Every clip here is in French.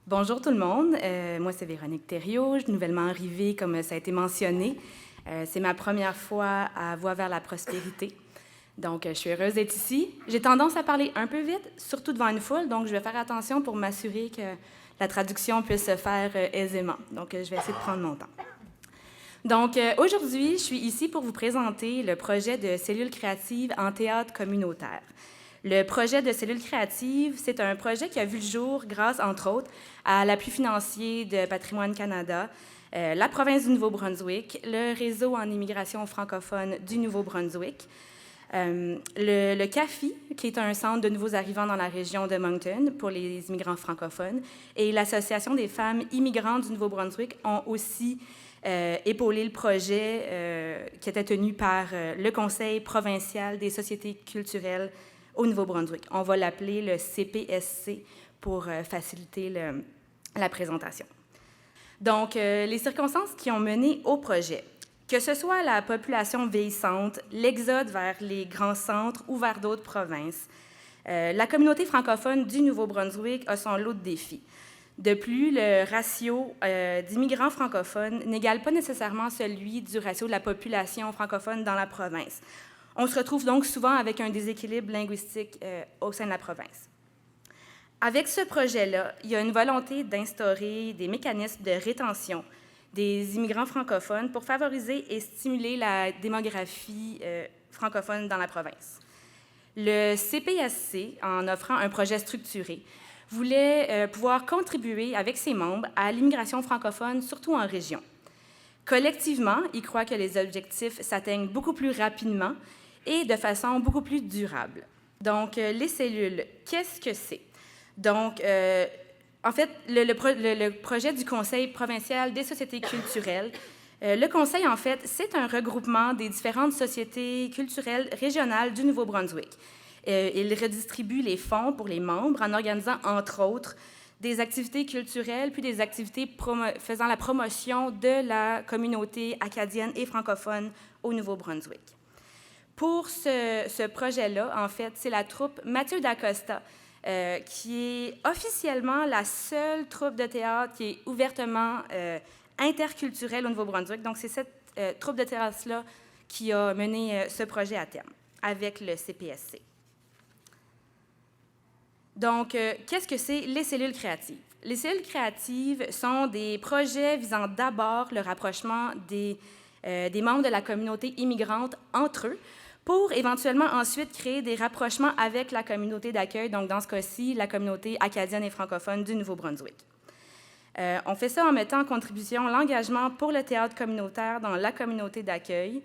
Bonjour tout le monde, moi c'est Véronique Thériault, je suis nouvellement arrivée comme ça a été mentionné. C'est ma première fois à Voix vers la prospérité, donc je suis heureuse d'être ici. J'ai tendance à parler un peu vite, surtout devant une foule, donc je vais faire attention pour m'assurer que la traduction puisse se faire aisément, donc je vais essayer de prendre mon temps. Donc aujourd'hui, je suis ici pour vous présenter le projet de cellules créatives en théâtre communautaire. Le projet de cellules créatives, c'est un projet qui a vu le jour grâce, entre autres, à l'appui financier de Patrimoine Canada, la province du Nouveau-Brunswick, le réseau en immigration francophone du Nouveau-Brunswick, le CAFI, qui est un centre de nouveaux arrivants dans la région de Moncton pour les immigrants francophones, et l'Association des femmes immigrantes du Nouveau-Brunswick ont aussi épaulé le projet qui était tenu par le Conseil provincial des sociétés culturelles au Nouveau-Brunswick. On va l'appeler le CPSC pour faciliter la présentation. Donc, les circonstances qui ont mené au projet, que ce soit la population vieillissante, l'exode vers les grands centres ou vers d'autres provinces, la communauté francophone du Nouveau-Brunswick a son lot de défis. De plus, le ratio d'immigrants francophones n'égale pas nécessairement celui du ratio de la population francophone dans la province. On se retrouve donc souvent avec un déséquilibre linguistique au sein de la province. Avec ce projet-là, il y a une volonté d'instaurer des mécanismes de rétention des immigrants francophones pour favoriser et stimuler la démographie francophone dans la province. Le CPSC, en offrant un projet structuré, voulait pouvoir contribuer avec ses membres à l'immigration francophone, surtout en région. Collectivement, il croit que les objectifs s'atteignent beaucoup plus rapidement et de façon beaucoup plus durable. Donc, les cellules, qu'est-ce que c'est? Donc, en fait, le projet du Conseil provincial des sociétés culturelles, le Conseil, en fait, c'est un regroupement des différentes sociétés culturelles régionales du Nouveau-Brunswick. Il redistribue les fonds pour les membres en organisant, entre autres, des activités culturelles, puis des activités faisant la promotion de la communauté acadienne et francophone au Nouveau-Brunswick. Pour ce projet-là, en fait, c'est la troupe Mathieu Dacosta, qui est officiellement la seule troupe de théâtre qui est ouvertement interculturelle au Nouveau-Brunswick. Donc, c'est cette troupe de théâtre-là qui a mené ce projet à terme avec le CPSC. Donc, qu'est-ce que c'est les cellules créatives? Les cellules créatives sont des projets visant d'abord le rapprochement des membres de la communauté immigrante entre eux pour éventuellement ensuite créer des rapprochements avec la communauté d'accueil, donc dans ce cas-ci, la communauté acadienne et francophone du Nouveau-Brunswick. On fait ça en mettant en contribution l'engagement pour le théâtre communautaire dans la communauté d'accueil.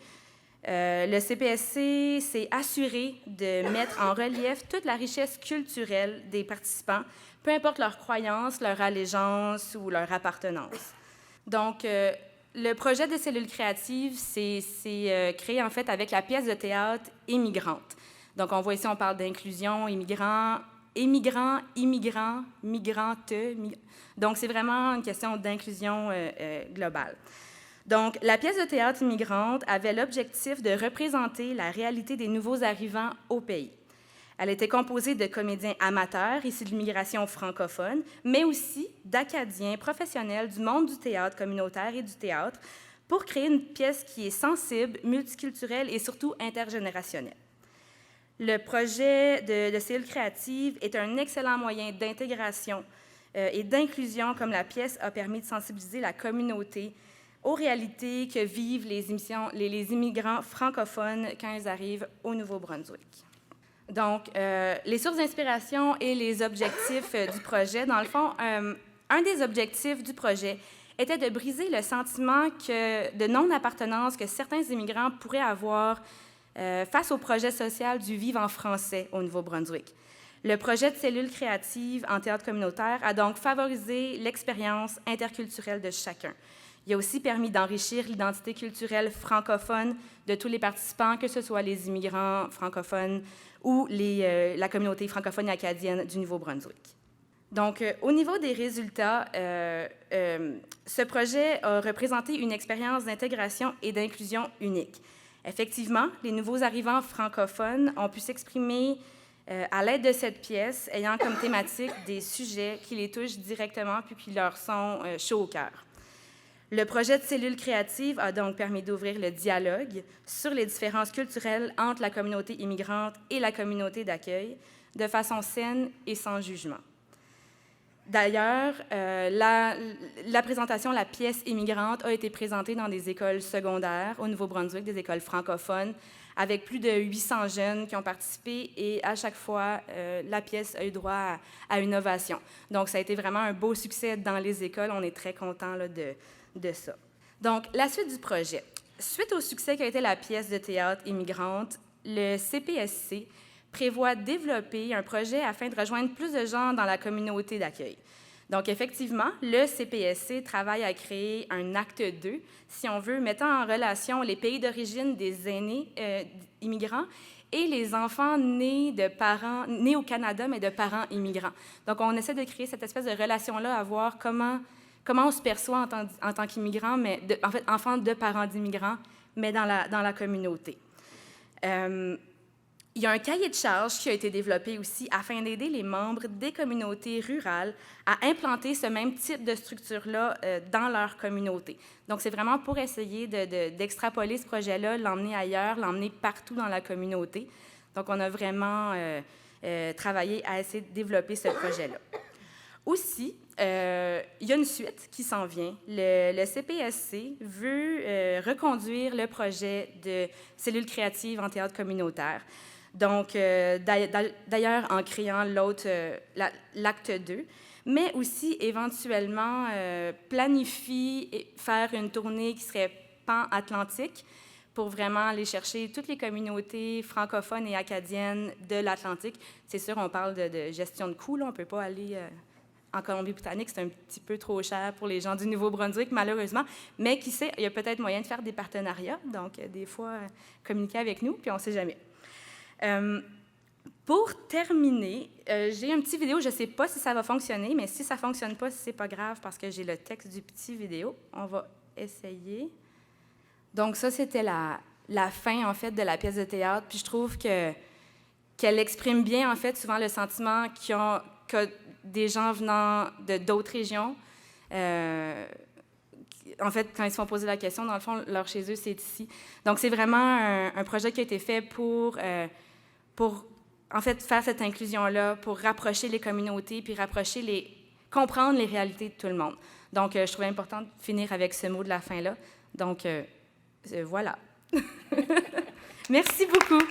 Le CPSC s'est assuré de mettre en relief toute la richesse culturelle des participants, peu importe leur croyance, leur allégeance ou leur appartenance. Donc, le projet de cellules créatives, c'est créé en fait avec la pièce de théâtre Émigrante. Donc, on voit ici, on parle d'inclusion, immigrants, migrante. Donc, c'est vraiment une question d'inclusion globale. Donc, la pièce de théâtre Immigrante avait l'objectif de représenter la réalité des nouveaux arrivants au pays. Elle était composée de comédiens amateurs issus de l'immigration francophone, mais aussi d'Acadiens professionnels du monde du théâtre communautaire et du théâtre pour créer une pièce qui est sensible, multiculturelle et surtout intergénérationnelle. Le projet de cellules créatives est un excellent moyen d'intégration et d'inclusion, comme la pièce a permis de sensibiliser la communauté aux réalités que vivent les immigrants francophones quand ils arrivent au Nouveau-Brunswick. Donc, les sources d'inspiration et les objectifs du projet, dans le fond, un des objectifs du projet était de briser le sentiment de non-appartenance que certains immigrants pourraient avoir face au projet social du Vivre en français au Nouveau-Brunswick. Le projet de cellules créatives en théâtre communautaire a donc favorisé l'expérience interculturelle de chacun. Il a aussi permis d'enrichir l'identité culturelle francophone de tous les participants, que ce soit les immigrants francophones ou la communauté francophone et acadienne du Nouveau-Brunswick. Donc, au niveau des résultats, ce projet a représenté une expérience d'intégration et d'inclusion unique. Effectivement, les nouveaux arrivants francophones ont pu s'exprimer à l'aide de cette pièce, ayant comme thématique des sujets qui les touchent directement puis qui leur sont chauds au cœur. Le projet de cellule créative a donc permis d'ouvrir le dialogue sur les différences culturelles entre la communauté immigrante et la communauté d'accueil de façon saine et sans jugement. D'ailleurs, la présentation, la pièce immigrante, a été présentée dans des écoles secondaires au Nouveau-Brunswick, des écoles francophones, avec plus de 800 jeunes qui ont participé et à chaque fois, la pièce a eu droit à une ovation. Donc, ça a été vraiment un beau succès dans les écoles. On est très contents de ça. Donc, la suite du projet. Suite au succès qu'a été la pièce de théâtre immigrante, le CPSC prévoit développer un projet afin de rejoindre plus de gens dans la communauté d'accueil. Donc, effectivement, le CPSC travaille à créer un acte 2, si on veut, mettant en relation les pays d'origine des aînés immigrants et les enfants nés au Canada, mais de parents immigrants. Donc, on essaie de créer cette espèce de relation-là, à voir comment on se perçoit en tant qu'immigrant, mais en fait, enfant de parents d'immigrants, mais dans la communauté. Il y a un cahier de charges qui a été développé aussi afin d'aider les membres des communautés rurales à implanter ce même type de structure-là dans leur communauté. Donc, c'est vraiment pour essayer d'extrapoler ce projet-là, l'emmener ailleurs, l'emmener partout dans la communauté. Donc, on a vraiment travaillé à essayer de développer ce projet-là. Aussi, il y a une suite qui s'en vient. Le CPSC veut reconduire le projet de cellule créative en théâtre communautaire. Donc, d'ailleurs, en créant l'acte 2, mais aussi éventuellement planifie et faire une tournée qui serait pan-atlantique pour vraiment aller chercher toutes les communautés francophones et acadiennes de l'Atlantique. C'est sûr, on parle de gestion de coûts, là, on ne peut pas aller en Colombie-Britannique, c'est un petit peu trop cher pour les gens du Nouveau-Brunswick, malheureusement, mais qui sait, il y a peut-être moyen de faire des partenariats, donc des fois, communiquer avec nous, puis on ne sait jamais. Pour terminer, j'ai une petite vidéo, je ne sais pas si ça va fonctionner, mais si ça ne fonctionne pas, ce n'est pas grave parce que j'ai le texte du petit vidéo. On va essayer. Donc ça, c'était la fin, en fait, de la pièce de théâtre, puis je trouve qu'elle exprime bien, en fait, souvent le sentiment que des gens venant d'autres régions, en fait, quand ils se font poser la question, dans le fond, leur chez eux, c'est ici. Donc, c'est vraiment un projet qui a été fait pour en fait, faire cette inclusion-là, pour rapprocher les communautés, puis comprendre les réalités de tout le monde. Donc, je trouvais important de finir avec ce mot de la fin-là. Donc, voilà. Merci beaucoup.